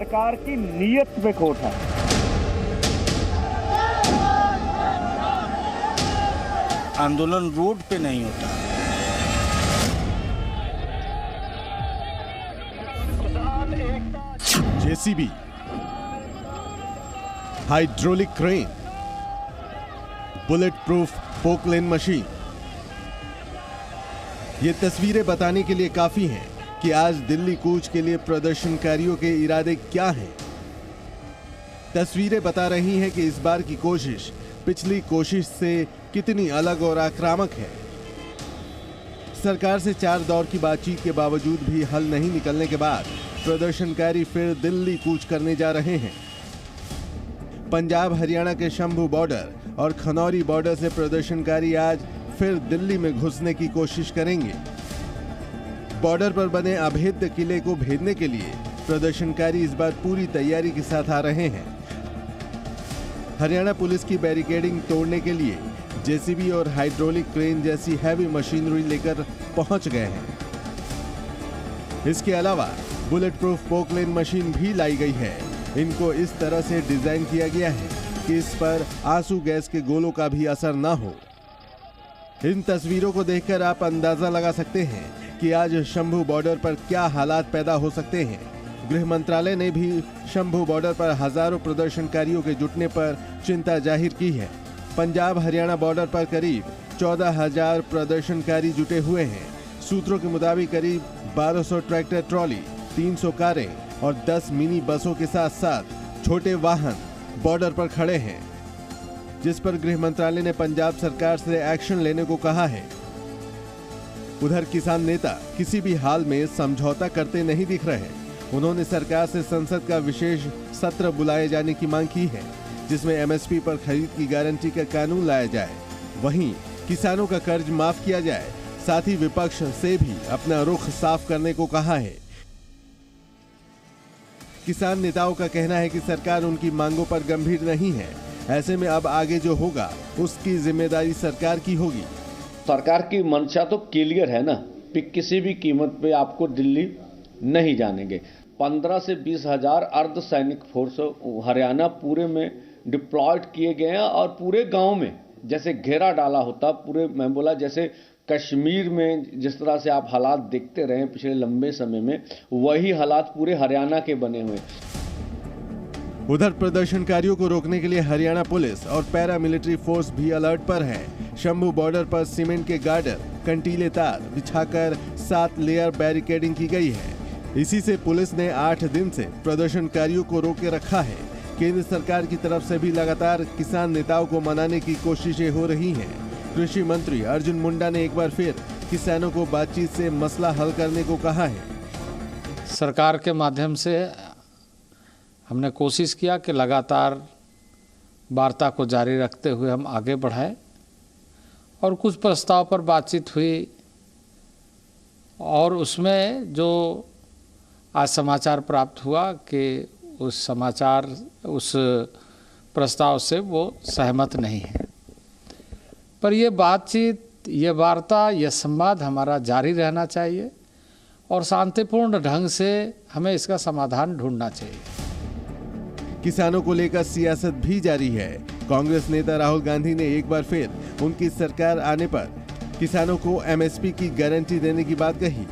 सरकार की नीयत पे खोट है। आंदोलन रोड पे नहीं होता। JCB, hydraulic crane, bullet proof Poclain machine, ये तस्वीरें बताने के लिए काफी हैं कि आज दिल्ली कूच के लिए प्रदर्शनकारियों के इरादे क्या हैं। तस्वीरें बता रही हैं कि इस बार की कोशिश पिछली कोशिश से कितनी अलग और आक्रामक है। सरकार से 4 दौर की बातचीत के बावजूद भी हल नहीं निकलने के बाद प्रदर्शनकारी फिर दिल्ली कूच करने जा रहे हैं। पंजाब हरियाणा के शंभू बॉर्डर और खनौरी बॉर्डर से प्रदर्शनकारी आज फिर दिल्ली में घुसने की कोशिश करेंगे। बॉर्डर पर बने अभेद्य किले को भेदने के लिए प्रदर्शनकारी इस बार पूरी तैयारी के साथ आ रहे हैं। हरियाणा पुलिस की बैरिकेडिंग तोड़ने के लिए जेसीबी और हाइड्रोलिक क्रेन जैसी हैवी मशीनरी लेकर पहुंच गए हैं। इसके अलावा बुलेट प्रूफ पोकलेन मशीन भी लाई गई है। इनको इस तरह से डिजाइन किया गया है कि इस पर आंसू गैस के गोलों का भी असर न हो। इन तस्वीरों को देखकर आप अंदाजा लगा सकते हैं कि आज शंभू बॉर्डर पर क्या हालात पैदा हो सकते हैं। गृह मंत्रालय ने भी शंभू बॉर्डर पर हजारों प्रदर्शनकारियों के जुटने पर चिंता जाहिर की है। पंजाब हरियाणा बॉर्डर पर करीब 14,000 प्रदर्शनकारी जुटे हुए हैं। सूत्रों के मुताबिक करीब 1200 ट्रैक्टर ट्रॉली, 300 कारें और 10 मिनी बसों के साथ साथ छोटे वाहन बॉर्डर पर खड़े हैं, जिस पर गृह मंत्रालय ने पंजाब सरकार से एक्शन लेने को कहा है। उधर किसान नेता किसी भी हाल में समझौता करते नहीं दिख रहे। उन्होंने सरकार से संसद का विशेष सत्र बुलाए जाने की मांग की है, जिसमें एमएसपी पर खरीद की गारंटी का कानून लाया जाए। वहीं किसानों का कर्ज माफ किया जाए। साथ ही विपक्ष से भी अपना रुख साफ करने को कहा है। किसान नेताओं का कहना है कि सरकार उनकी मांगों पर गंभीर नहीं है। ऐसे में अब आगे जो होगा उसकी जिम्मेदारी सरकार की होगी। सरकार की मंशा तो क्लियर है ना कि किसी भी कीमत पे आपको दिल्ली नहीं जाने देंगे। 15 से 20 हजार अर्धसैनिक फोर्स हरियाणा पूरे में डिप्लॉयड किए गए हैं और पूरे गांव में जैसे घेरा डाला होता पूरे, मैं बोला जैसे कश्मीर में जिस तरह से आप हालात देखते रहे पिछले लंबे समय में, वही हालात पूरे हरियाणा के बने हुए। उधर प्रदर्शनकारियों को रोकने के लिए हरियाणा पुलिस और पैरामिलिट्री फोर्स भी अलर्ट पर है। शंभू बॉर्डर पर सीमेंट के गार्डर, कंटीले तार बिछाकर 7 लेयर बैरिकेडिंग की गई है। इसी से पुलिस ने 8 दिन से प्रदर्शनकारियों को रोके रखा है। केंद्र सरकार की तरफ से भी लगातार किसान नेताओं को मनाने की कोशिशें हो रही हैं। कृषि मंत्री अर्जुन मुंडा ने एक बार फिर किसानों को बातचीत से मसला हल करने को कहा है। सरकार के माध्यम से हमने कोशिश किया कि लगातार वार्ता को जारी रखते हुए हम आगे बढ़ाएं और कुछ प्रस्ताव पर बातचीत हुई और उसमें जो आज समाचार प्राप्त हुआ कि उस प्रस्ताव से वो सहमत नहीं है। पर ये बातचीत, ये वार्ता, ये संवाद हमारा जारी रहना चाहिए और शांतिपूर्ण ढंग से हमें इसका समाधान ढूंढना चाहिए। किसानों को लेकर सियासत भी जारी है। कांग्रेस नेता राहुल गांधी ने एक बार फिर उनकी सरकार आने पर किसानों को एमएसपी की गारंटी देने की बात कही।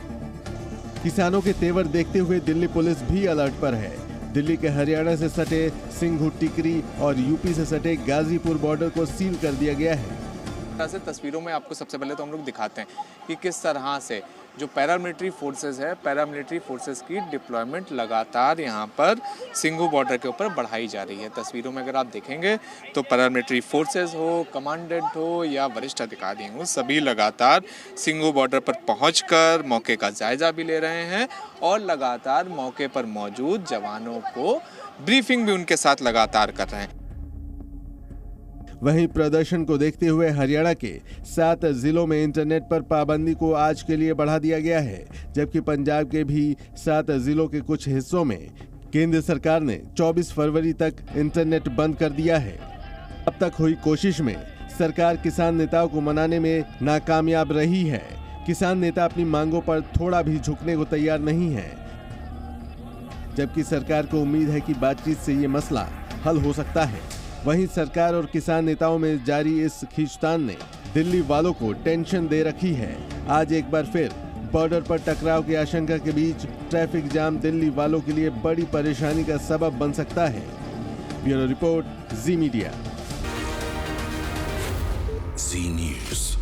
किसानों के तेवर देखते हुए दिल्ली पुलिस भी अलर्ट पर है। दिल्ली के हरियाणा से सटे सिंघू टिकरी और यूपी से सटे गाजीपुर बॉर्डर को सील कर दिया गया है। से तस्वीरों में आपको सबसे पहले तो हम लोग दिखाते हैं कि किस तरह से जो पैरामिलिट्री फोर्सेस है, पैरामिलिट्री फोर्सेस की डिप्लॉयमेंट लगातार यहाँ पर सिंघू बॉर्डर के ऊपर बढ़ाई जा रही है। तस्वीरों में अगर आप देखेंगे तो पैरामिलिट्री फोर्सेस हो, कमांडेंट हो या वरिष्ठ अधिकारी हो, सभी लगातार सिंघू बॉर्डर पर पहुंचकर मौके का जायजा भी ले रहे हैं और लगातार मौके पर मौजूद जवानों को ब्रीफिंग भी उनके साथ लगातार कर रहे हैं। वहीं प्रदर्शन को देखते हुए हरियाणा के 7 जिलों में इंटरनेट पर पाबंदी को आज के लिए बढ़ा दिया गया है, जबकि पंजाब के भी 7 जिलों के कुछ हिस्सों में केंद्र सरकार ने 24 फरवरी तक इंटरनेट बंद कर दिया है। अब तक हुई कोशिश में सरकार किसान नेताओं को मनाने में नाकामयाब रही है। किसान नेता अपनी मांगों पर थोड़ा भी झुकने को तैयार नहीं है। जबकि सरकार को उम्मीद है कि बातचीत से ये मसला हल हो सकता है। वहीं सरकार और किसान नेताओं में जारी इस खींचतान ने दिल्ली वालों को टेंशन दे रखी है। आज एक बार फिर बॉर्डर पर टकराव की आशंका के बीच ट्रैफिक जाम दिल्ली वालों के लिए बड़ी परेशानी का सबब बन सकता है। ब्यूरो रिपोर्ट, जी मीडिया। जी न्यूज़।